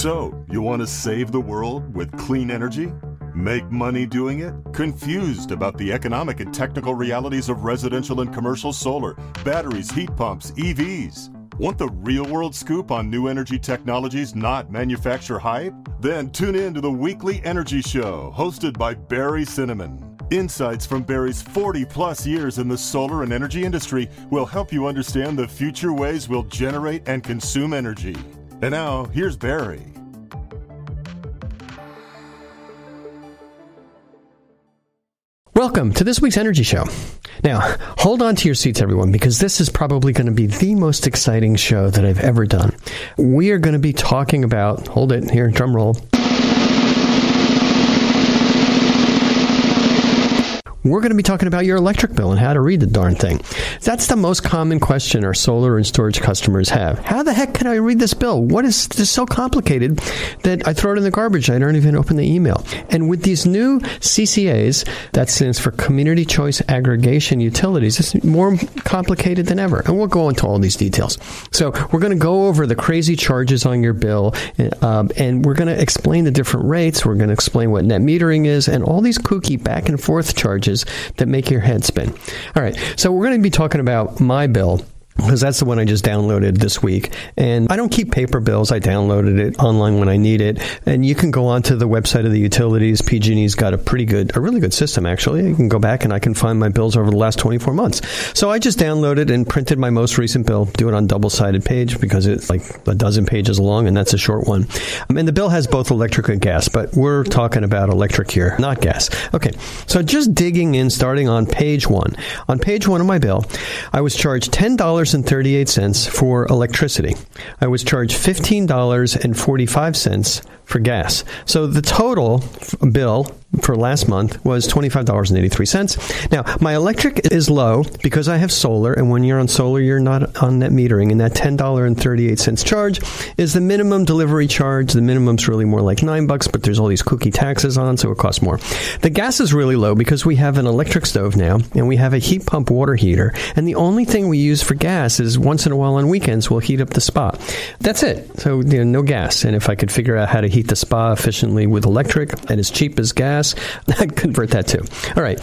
So, you want to save the world with clean energy? Make money doing it? Confused about the economic and technical realities of residential and commercial solar, batteries, heat pumps, EVs? Want the real-world scoop on new energy technologies, not manufacturer hype? Then tune in to the Weekly Energy Show, hosted by Barry Cinnamon. Insights from Barry's 40-plus years in the solar and energy industry will help you understand the future ways we'll generate and consume energy. And now, here's Barry. Welcome to this week's Energy Show. Now, hold on to your seats, everyone, because this is probably going to be the most exciting show that I've ever done. We are going to be talking about, hold it here, drum roll. We're going to be talking about your electric bill and how to read the darn thing. That's the most common question our solar and storage customers have. How the heck can I read this bill? What is this so complicated that I throw it in the garbage? I don't even open the email. And with these new CCAs, that stands for Community Choice Aggregation Utilities, it's more complicated than ever. And we'll go into all these details. So we're going to go over the crazy charges on your bill, and we're going to explain the different rates. We're going to explain what net metering is and all these kooky back and forth charges that make your head spin. All right, so we're going to be talking about my bill, because that's the one I just downloaded this week. And I don't keep paper bills. I downloaded it online when I need it. And you can go onto the website of the utilities. PG&E's got a really good system, actually. You can go back and I can find my bills over the last 24 months. So I just downloaded and printed my most recent bill, do it on double-sided page because it's like a dozen pages long, and that's a short one. And the bill has both electric and gas, but we're talking about electric here, not gas. Okay, so just digging in, starting on page one. On page one of my bill, I was charged $10.38 for electricity. I was charged $15.45 for gas. So the total bill for last month was $25.83. Now, my electric is low because I have solar, and when you're on solar, you're not on net metering, and that $10.38 charge is the minimum delivery charge. The minimum's really more like $9, but there's all these kooky taxes on, so it costs more. The gas is really low because we have an electric stove now, and we have a heat pump water heater, and the only thing we use for gas is once in a while on weekends, we'll heat up the spa. That's it. So, no gas. And if I could figure out how to heat the spa efficiently with electric and as cheap as gas, I'd convert that too. All right.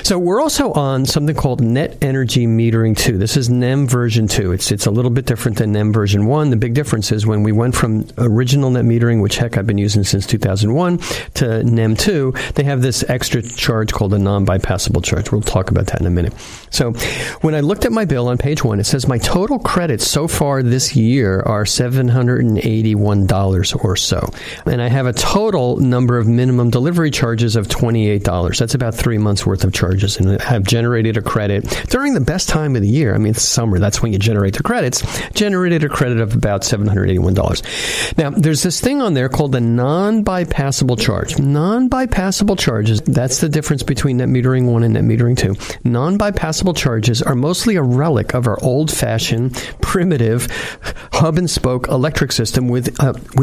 So we're also on something called Net Energy Metering 2. This is NEM version 2. It's a little bit different than NEM version 1. The big difference is when we went from original net metering, which heck I've been using since 2001, to NEM 2, they have this extra charge called a non-bypassable charge. We'll talk about that in a minute. So when I looked at my bill on page 1, it says my total credits so far this year are $781 or so. And I have a total number of minimum delivery charges of $28. That's about 3 months worth of charges. And I've generated a credit during the best time of the year. I mean, it's summer. That's when you generate the credits. Generated a credit of about $781. Now, there's this thing on there called the non-bypassable charge. Non-bypassable charges, that's the difference between net metering 1 and net metering 2. Non-bypassable charges are mostly a relic of our old-fashioned, primitive, hub-and-spoke electric system with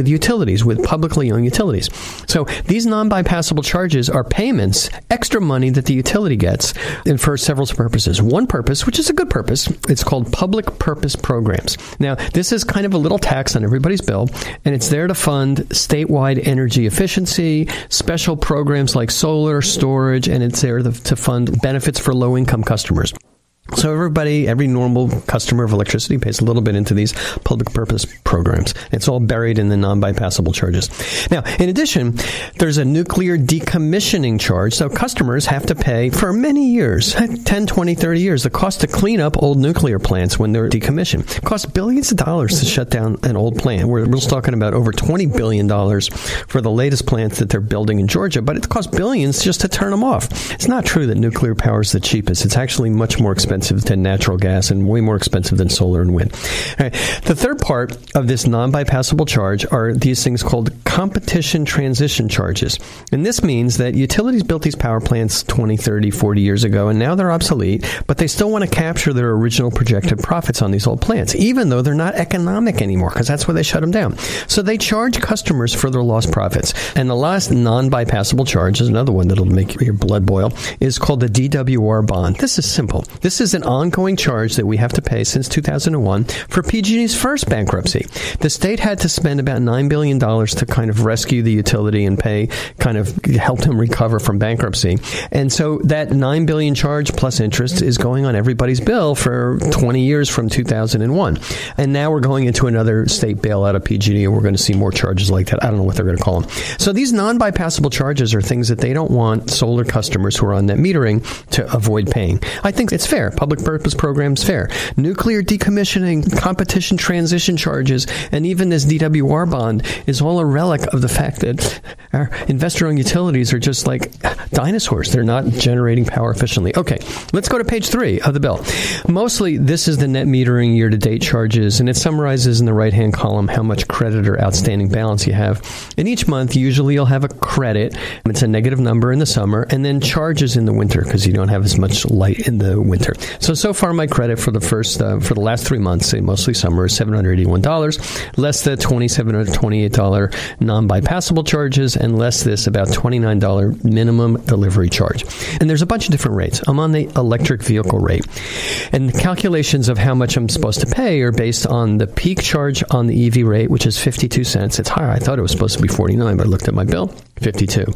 utilities, with publicly owned utilities. So these non-bypassable charges are payments, extra money that the utility gets, and for several purposes. One purpose, which is a good purpose, it's called public purpose programs. Now, this is kind of a little tax on everybody's bill, and it's there to fund statewide energy efficiency, special programs like solar, storage, and it's there to fund benefits for low-income customers. So every normal customer of electricity pays a little bit into these public purpose programs. It's all buried in the non-bypassable charges. Now, in addition, there's a nuclear decommissioning charge. So customers have to pay for many years, 10, 20, 30 years, the cost to clean up old nuclear plants when they're decommissioned. It costs billions of dollars to shut down an old plant. We're talking about over $20 billion for the latest plants that they're building in Georgia, but it costs billions just to turn them off. It's not true that nuclear power is the cheapest. It's actually much more expensive than natural gas and way more expensive than solar and wind. All right. The third part of this non-bypassable charge are these things called competition transition charges. And this means that utilities built these power plants 20, 30, 40 years ago, and now they're obsolete, but they still want to capture their original projected profits on these old plants, even though they're not economic anymore, because that's why they shut them down. So they charge customers for their lost profits. And the last non-bypassable charge is another one that'll make your blood boil, is called the DWR bond. This is simple. This is is an ongoing charge that we have to pay since 2001 for PG&E's first bankruptcy. The state had to spend about $9 billion to kind of rescue the utility and help them recover from bankruptcy. And so that $9 billion charge plus interest is going on everybody's bill for 20 years from 2001. And now we're going into another state bailout of PG&E, and we're going to see more charges like that. I don't know what they're going to call them. So these non-bypassable charges are things that they don't want solar customers who are on net metering to avoid paying. I think it's fair. Public purpose programs fair. Nuclear decommissioning, competition transition charges, and even this DWR bond is all a relic of the fact that our investor-owned utilities are just like dinosaurs. They're not generating power efficiently. Okay, let's go to page 3 of the bill. Mostly, this is the net metering year-to-date charges, and it summarizes in the right-hand column how much credit or outstanding balance you have. And each month, usually you'll have a credit. It's a negative number in the summer, and then charges in the winter because you don't have as much light in the winter. So far, my credit for the last 3 months, mostly summer, is $781, less the $27 or $28 non-bypassable charges, and less this about $29 minimum delivery charge. And there's a bunch of different rates. I'm on the electric vehicle rate. And the calculations of how much I'm supposed to pay are based on the peak charge on the EV rate, which is 52 cents. It's higher. I thought it was supposed to be 49, but I looked at my bill, 52.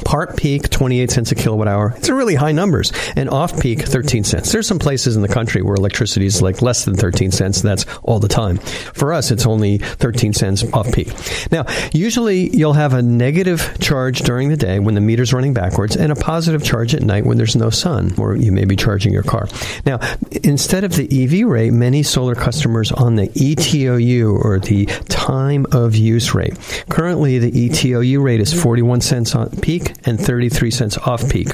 Part peak, 28 cents a kilowatt hour. It's a really high numbers. And off peak, 13 cents. There's some places in the country where electricity is like less than 13 cents. That's all the time. For us, it's only 13 cents off peak. Now, usually you'll have a negative charge during the day when the meter's running backwards and a positive charge at night when there's no sun, or you may be charging your car. Now, instead of the EV rate, many solar customers on the ETOU, or the time of use rate. Currently, the ETOU rate is 41 cents on peak and 33 cents off peak.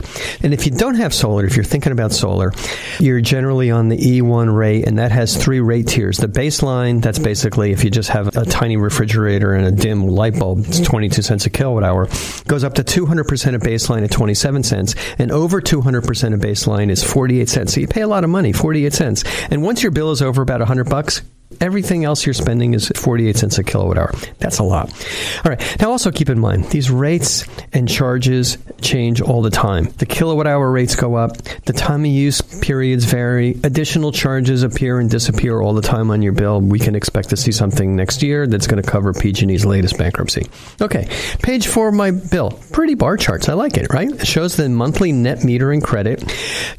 And if you don't have solar, if you're thinking about solar, you're generally on the E1 rate, and that has 3 rate tiers. The baseline, that's basically if you just have a tiny refrigerator and a dim light bulb, it's 22 cents a kilowatt hour, goes up to 200% of baseline at 27 cents, and over 200% of baseline is 48 cents. So you pay a lot of money, 48 cents. And once your bill is over about $100, everything else you're spending is 48 cents a kilowatt hour. That's a lot. All right. Now, also keep in mind, these rates and charges change all the time. The kilowatt hour rates go up. The time of use periods vary. Additional charges appear and disappear all the time on your bill. We can expect to see something next year that's going to cover PG&E's latest bankruptcy. Okay. Page 4 of my bill. Pretty bar charts. I like it, right? It shows the monthly net metering credit,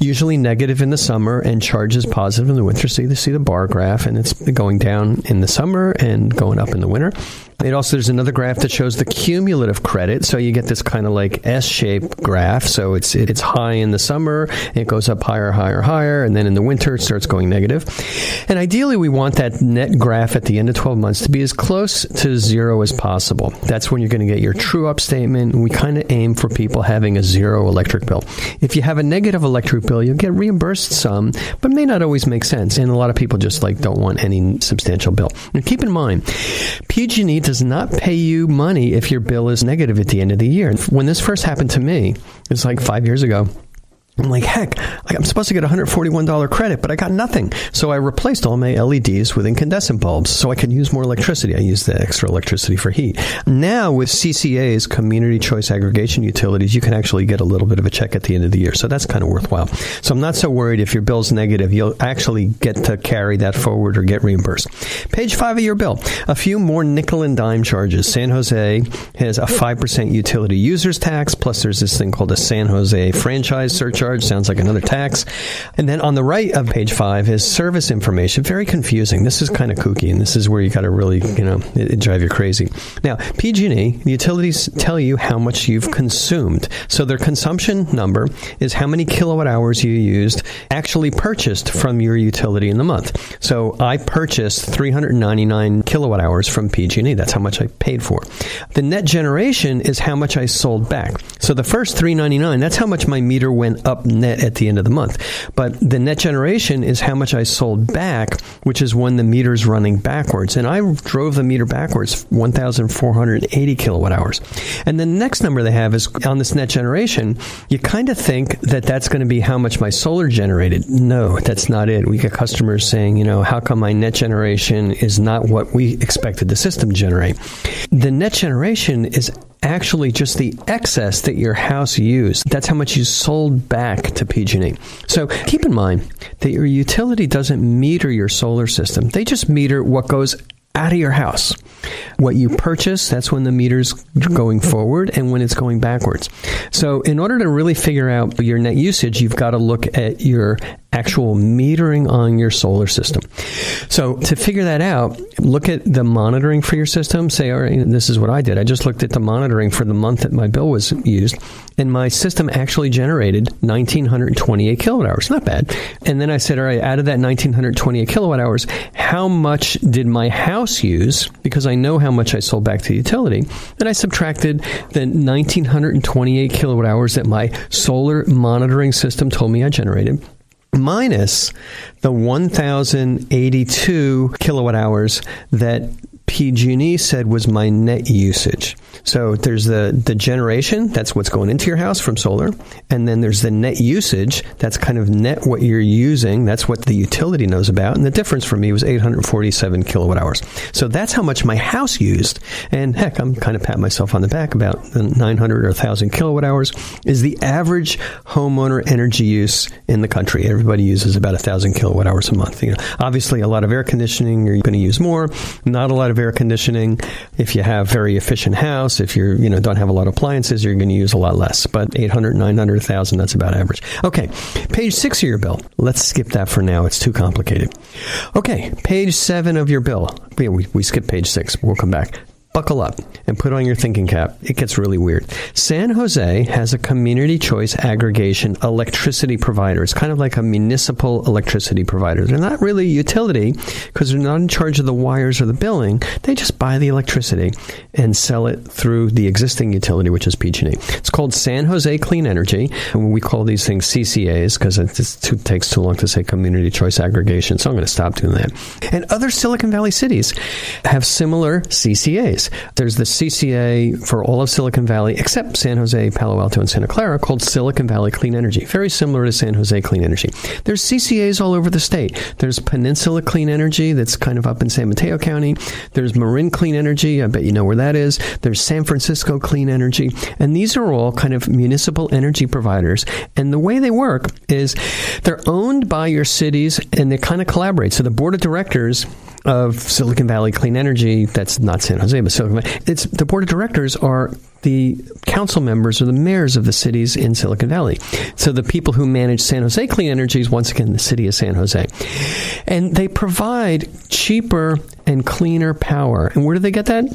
usually negative in the summer and charges positive in the winter. So you see the bar graph, and it's going down in the summer and going up in the winter. There's another graph that shows the cumulative credit. So you get this kind of like S-shaped graph. So it's high in the summer, it goes up higher, higher, higher, and then in the winter it starts going negative. And ideally, we want that net graph at the end of 12 months to be as close to zero as possible. That's when you're going to get your true-up statement. And we kind of aim for people having a zero electric bill. If you have a negative electric bill, you'll get reimbursed some, but may not always make sense. And a lot of people just don't want any substantial bill. And keep in mind, PG&E does not pay you money if your bill is negative at the end of the year. When this first happened to me, it's like 5 years ago, I'm like, heck, I'm supposed to get a $141 credit, but I got nothing. So I replaced all my LEDs with incandescent bulbs so I could use more electricity. I used the extra electricity for heat. Now with CCAs, Community Choice Aggregation Utilities, you can actually get a little bit of a check at the end of the year. So that's kind of worthwhile. So I'm not so worried if your bill's negative. You'll actually get to carry that forward or get reimbursed. Page 5 of your bill. A few more nickel and dime charges. San Jose has a 5% utility users tax, plus there's this thing called a San Jose franchise surcharge. Sounds like another tax. And then on the right of page 5 is service information. Very confusing. This is kind of kooky, and this is where you got to really, it drive you crazy. Now, PG&E, the utilities tell you how much you've consumed. So their consumption number is how many kilowatt hours you used actually purchased from your utility in the month. So I purchased 399 kilowatt hours from PG&E. That's how much I paid for. The net generation is how much I sold back. So the first 399, that's how much my meter went up net at the end of the month. But the net generation is how much I sold back, which is when the meter's running backwards. And I drove the meter backwards 1,480 kilowatt hours. And the next number they have is on this net generation, you kind of think that that's going to be how much my solar generated. No, that's not it. We get customers saying, how come my net generation is not what we expected the system to generate? The net generation is actually just the excess that your house used. That's how much you sold back to PG&E. So keep in mind that your utility doesn't meter your solar system. They just meter what goes out of your house. What you purchase, that's when the meter's going forward and when it's going backwards. So in order to really figure out your net usage, you've got to look at your actual metering on your solar system. So to figure that out, look at the monitoring for your system. Say, all right, this is what I did. I just looked at the monitoring for the month that my bill was used, and my system actually generated 1,928 kilowatt hours. Not bad. And then I said, all right, out of that 1,928 kilowatt hours, how much did my house use? Because I know how much I sold back to the utility. And I subtracted the 1,928 kilowatt hours that my solar monitoring system told me I generated, minus the 1,082 kilowatt hours that PG&E said was my net usage. So there's the generation, that's what's going into your house from solar. And then there's the net usage, that's kind of net what you're using. That's what the utility knows about. And the difference for me was 847 kilowatt hours. So that's how much my house used. And heck, I'm kind of patting myself on the back about the 900 or 1,000 kilowatt hours is the average homeowner energy use in the country. Everybody uses about 1,000 kilowatt hours a month. You know, obviously, a lot of air conditioning, you're going to use more. Not a lot of air conditioning. If you have very efficient house, if you're, don't have a lot of appliances, you're going to use a lot less. But 800, 900, 1,000, that's about average. Okay, page 6 of your bill. Let's skip that for now. It's too complicated. Okay, page 7 of your bill. We skipped page 6. We'll come back. Buckle up and put on your thinking cap. It gets really weird. San Jose has a community choice aggregation electricity provider. It's kind of like a municipal electricity provider. They're not really a utility because they're not in charge of the wires or the billing. They just buy the electricity and sell it through the existing utility, which is PG&E. It's called San Jose Clean Energy. And we call these things CCAs because it takes too long to say community choice aggregation. So I'm going to stop doing that. And other Silicon Valley cities have similar CCAs. There's the CCA for all of Silicon Valley, except San Jose, Palo Alto, and Santa Clara, called Silicon Valley Clean Energy. Very similar to San Jose Clean Energy. There's CCAs all over the state. There's Peninsula Clean Energy, that's kind of up in San Mateo County. There's Marin Clean Energy. I bet you know where that is. There's San Francisco Clean Energy. And these are all kind of municipal energy providers. And the way they work is they're owned by your cities, and they kind of collaborate. So the board of directors of Silicon Valley Clean Energy, that's not San Jose, but Silicon Valley, it's the board of directors are the council members or the mayors of the cities in Silicon Valley. So the people who manage San Jose Clean Energy is, once again, the city of San Jose. And they provide cheaper and cleaner power. And where do they get that?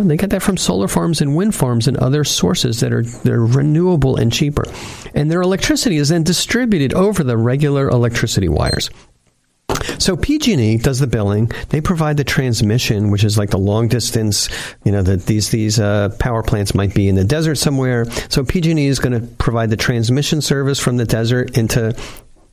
They get that from solar farms and wind farms and other sources that are renewable and cheaper. And their electricity is then distributed over the regular electricity wires. So PG&E does the billing. They provide the transmission, which is like the long distance, that these power plants might be in the desert somewhere. So PG&E is going to provide the transmission service from the desert into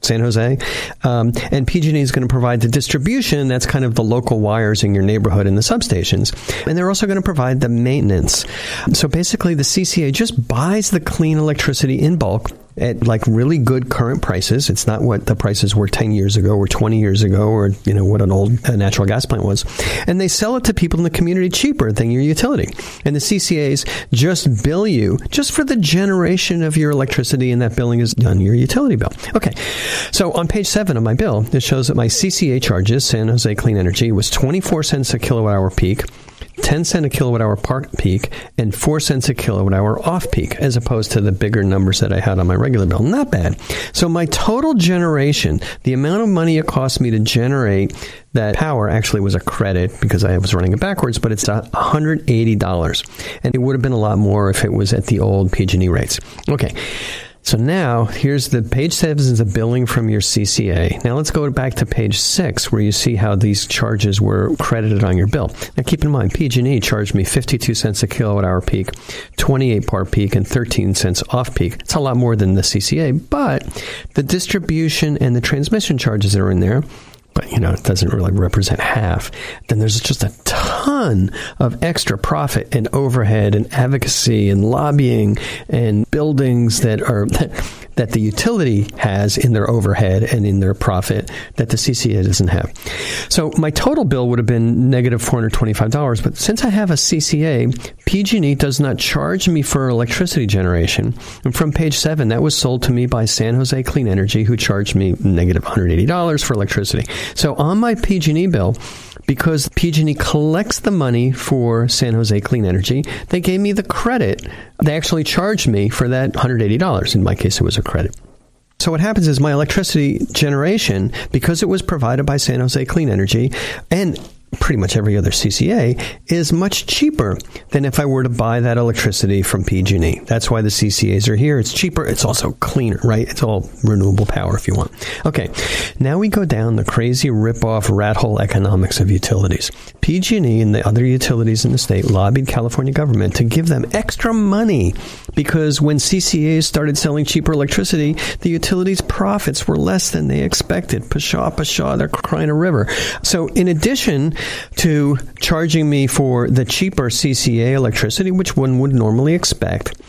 San Jose. And PG&E is going to provide the distribution. That's kind of the local wires in your neighborhood and the substations. And they're also going to provide the maintenance. So basically, the CCA just buys the clean electricity in bulk at like really good current prices. It's not what the prices were 10 years ago or 20 years ago or, what an old natural gas plant was. And they sell it to people in the community cheaper than your utility. And the CCAs just bill you just for the generation of your electricity, and that billing is on your utility bill. Okay. So on page 7 of my bill, it shows that my CCA charges, San Jose Clean Energy, was 24 cents a kilowatt hour peak, 10 cents a kilowatt hour peak, and 4 cents a kilowatt hour off peak, as opposed to the bigger numbers that I had on my regular bill. Not bad. So my total generation, the amount of money it cost me to generate that power, actually was a credit because I was running it backwards, but it's $180. And it would have been a lot more if it was at the old PG&E rates. Okay. So now, here's the page 7 is the billing from your CCA. Now let's go back to page 6 where you see how these charges were credited on your bill. Now keep in mind, PG&E charged me 52 cents a kilowatt hour peak, 28 par peak, and 13 cents off peak. It's a lot more than the CCA, but the distribution and the transmission charges that are in there, but it doesn't really represent half. Then there's just a ton of extra profit and overhead and advocacy and lobbying and buildings that that the utility has in their overhead and in their profit that the CCA doesn't have. So my total bill would have been negative $425, but since I have a CCA, PG&E does not charge me for electricity generation. And from page 7, that was sold to me by San Jose Clean Energy, who charged me negative $180 for electricity. So on my PG&E bill, because PG&E collects the money for San Jose Clean Energy, they gave me the credit. They actually charged me for that $180. In my case, it was a credit. So what happens is my electricity generation, because it was provided by San Jose Clean Energy and pretty much every other CCA, is much cheaper than if I were to buy that electricity from PG&E. That's why the CCAs are here. It's cheaper. It's also cleaner, right? It's all renewable power if you want. Okay, now we go down the crazy rip-off rat hole economics of utilities. PG&E and the other utilities in the state lobbied California government to give them extra money because when CCAs started selling cheaper electricity, the utilities' profits were less than they expected. Pshaw, pshaw, they're crying a river. So in addition to charging me for the cheaper CCA electricity, which one would normally expect,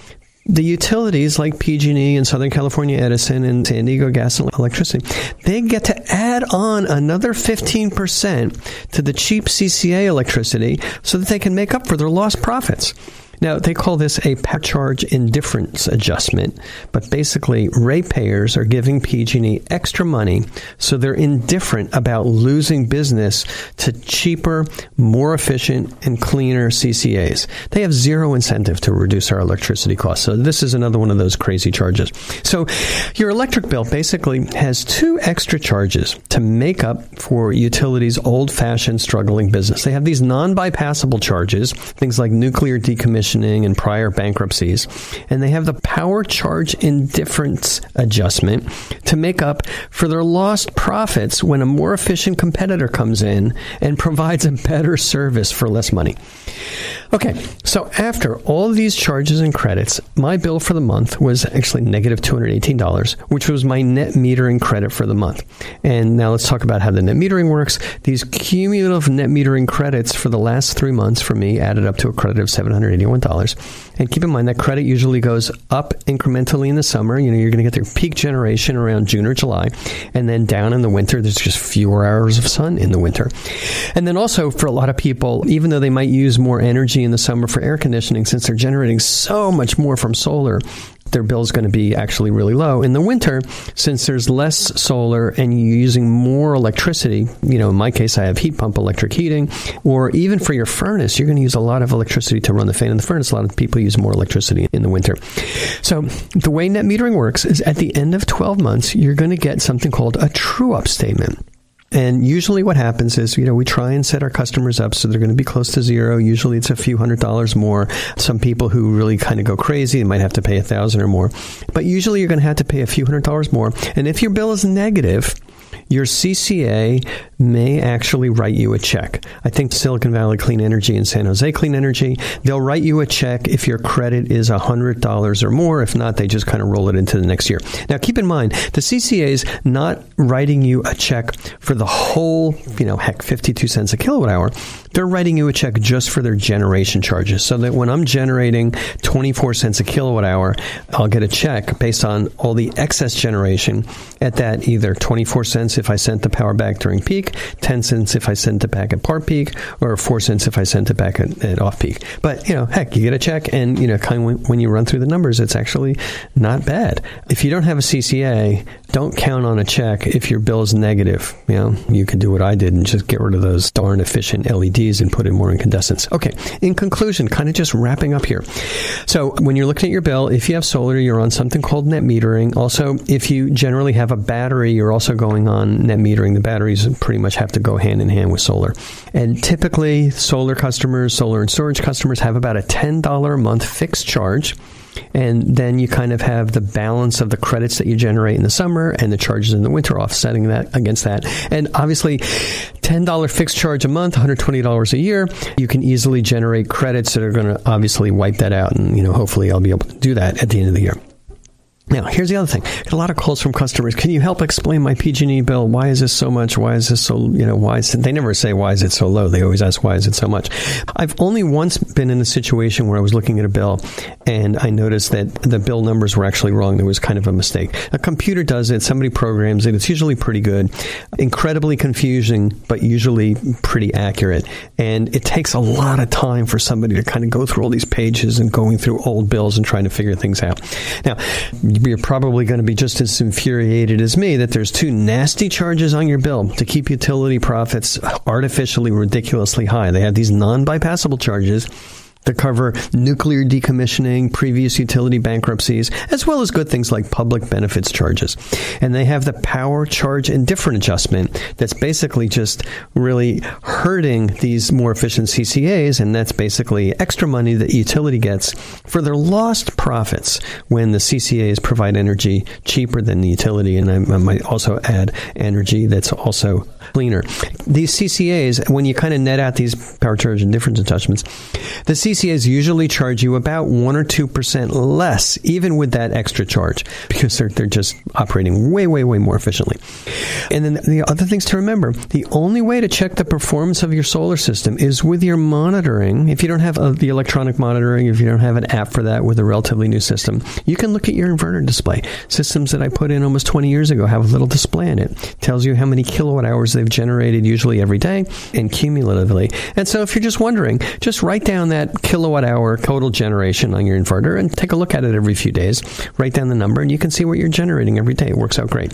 the utilities like PG&E and Southern California Edison and San Diego Gas and Electricity, they get to add on another 15% to the cheap CCA electricity so that they can make up for their lost profits. Now, they call this a power charge indifference adjustment, but basically ratepayers are giving PG&E extra money, so they're indifferent about losing business to cheaper, more efficient, and cleaner CCAs. They have zero incentive to reduce our electricity costs, so this is another one of those crazy charges. So your electric bill basically has 2 extra charges to make up for utilities' old-fashioned struggling business. They have these non-bypassable charges, things like nuclear decommissioning and prior bankruptcies, and they have the power charge indifference adjustment to make up for their lost profits when a more efficient competitor comes in and provides a better service for less money. Okay, so after all these charges and credits, my bill for the month was actually negative $218, which was my net metering credit for the month. And now let's talk about how the net metering works. These cumulative net metering credits for the last 3 months for me added up to a credit of $781. And keep in mind that credit usually goes up incrementally in the summer. You know, you're going to get their peak generation around June or July. And then down in the winter, there's just fewer hours of sun in the winter. And then also for a lot of people, even though they might use more energy in the summer for air conditioning, since they're generating so much more from solar, their bill is going to be actually really low. In the winter, since there's less solar and you're using more electricity, you know, in my case, I have heat pump electric heating, or even for your furnace, you're going to use a lot of electricity to run the fan in the furnace. A lot of people use more electricity in the winter. So the way net metering works is at the end of 12 months, you're going to get something called a true-up statement. And usually what happens is, you know, we try and set our customers up so they're going to be close to zero. Usually it's a few $100s more. Some people who really kind of go crazy, they might have to pay $1,000 or more. But usually you're going to have to pay a few $100s more. And if your bill is negative, your CCA may actually write you a check. I think Silicon Valley Clean Energy and San Jose Clean Energy, they'll write you a check if your credit is $100 or more. If not, they just kind of roll it into the next year. Now, keep in mind, the CCA is not writing you a check for the whole, 52 cents a kilowatt hour. They're writing you a check just for their generation charges, so that when I'm generating 24 cents a kilowatt hour, I'll get a check based on all the excess generation at that either 24 cents if I sent the power back during peak, 10 cents if I sent it back at part peak, or 4 cents if I sent it back at off peak. But, heck, you get a check, and, kind of when you run through the numbers, it's actually not bad. If you don't have a CCA, don't count on a check if your bill is negative. You could do what I did and just get rid of those darn efficient LEDs and put in more incandescents. Okay, in conclusion, kind of just wrapping up here. So when you're looking at your bill, if you have solar, you're on something called net metering. Also, if you generally have a battery, you're also going on net metering. The batteries pretty much have to go hand in hand with solar. And typically, solar and storage customers have about a $10 a month fixed charge. And then you kind of have the balance of the credits that you generate in the summer and the charges in the winter offsetting that against that. And obviously, $10 fixed charge a month, $120 a year, you can easily generate credits that are going to obviously wipe that out. And, hopefully I'll be able to do that at the end of the year. Now, here's the other thing. I get a lot of calls from customers. Can you help explain my PG&E bill? Why is this so much? Why is this so, why is it? They never say, why is it so low? They always ask, why is it so much? I've only once been in a situation where I was looking at a bill and I noticed that the bill numbers were actually wrong. There was kind of a mistake. A computer does it. Somebody programs it. It's usually pretty good. Incredibly confusing, but usually pretty accurate. And it takes a lot of time for somebody to kind of go through all these pages and going through old bills and trying to figure things out. Now, you're probably going to be just as infuriated as me that there's 2 nasty charges on your bill to keep utility profits artificially ridiculously high. They have these non-bypassable charges to cover nuclear decommissioning, previous utility bankruptcies, as well as good things like public benefits charges. And they have the power charge indifferent adjustment that's basically just really hurting these more efficient CCAs, and that's basically extra money that utility gets for their lost profits when the CCAs provide energy cheaper than the utility, and I might also add energy that's also cleaner. These CCAs, when you kind of net out these power charge indifference adjustments, the CCAs usually charge you about 1 or 2% less, even with that extra charge, because they're just operating way, way, way more efficiently. And then the other things to remember, the only way to check the performance of your solar system is with your monitoring. If you don't have the electronic monitoring, if you don't have an app for that with a relatively new system, you can look at your inverter display. Systems that I put in almost 20 years ago have a little display in it. Tells you how many kilowatt hours they've generated usually every day and cumulatively. And so if you're just wondering, just write down that kilowatt hour total generation on your inverter and take a look at it every few days. Write down the number and you can see what you're generating every day. It works out great.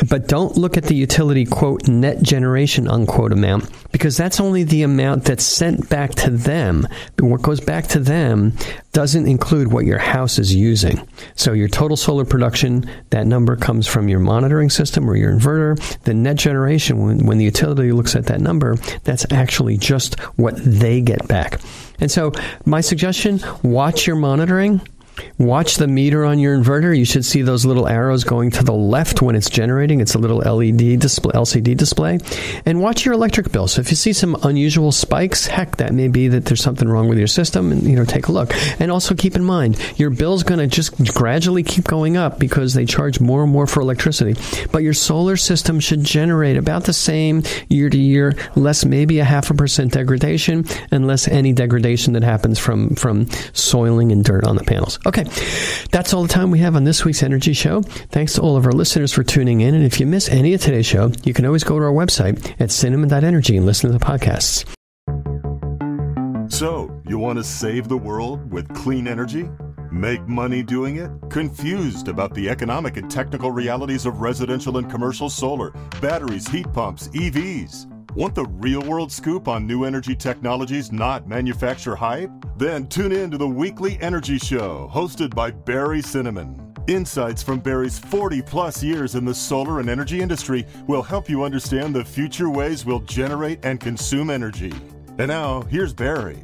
But don't look at the utility, quote, net generation, unquote, amount, because that's only the amount that's sent back to them. But what goes back to them doesn't include what your house is using. So your total solar production, that number comes from your monitoring system or your inverter. The net generation, when the utility looks at that number, that's actually just what they get back. And so my suggestion, watch your monitoring. Watch the meter on your inverter. You should see those little arrows going to the left when it's generating. It's a little LED display, LCD display. And watch your electric bill. So if you see some unusual spikes, heck, that may be that there's something wrong with your system, and take a look. And also keep in mind, your bill's going to just gradually keep going up because they charge more and more for electricity. But your solar system should generate about the same year to year, less maybe 0.5% degradation, and less any degradation that happens from soiling and dirt on the panels. Okay, that's all the time we have on this week's Energy Show. Thanks to all of our listeners for tuning in. And if you miss any of today's show, you can always go to our website at cinnamon.energy and listen to the podcasts. So, you want to save the world with clean energy? Make money doing it? Confused about the economic and technical realities of residential and commercial solar, batteries, heat pumps, EVs? Want the real-world scoop on new energy technologies, not manufacturer hype? Then tune in to the weekly Energy Show, hosted by Barry Cinnamon. Insights from Barry's 40-plus years in the solar and energy industry will help you understand the future ways we'll generate and consume energy. And now, here's Barry.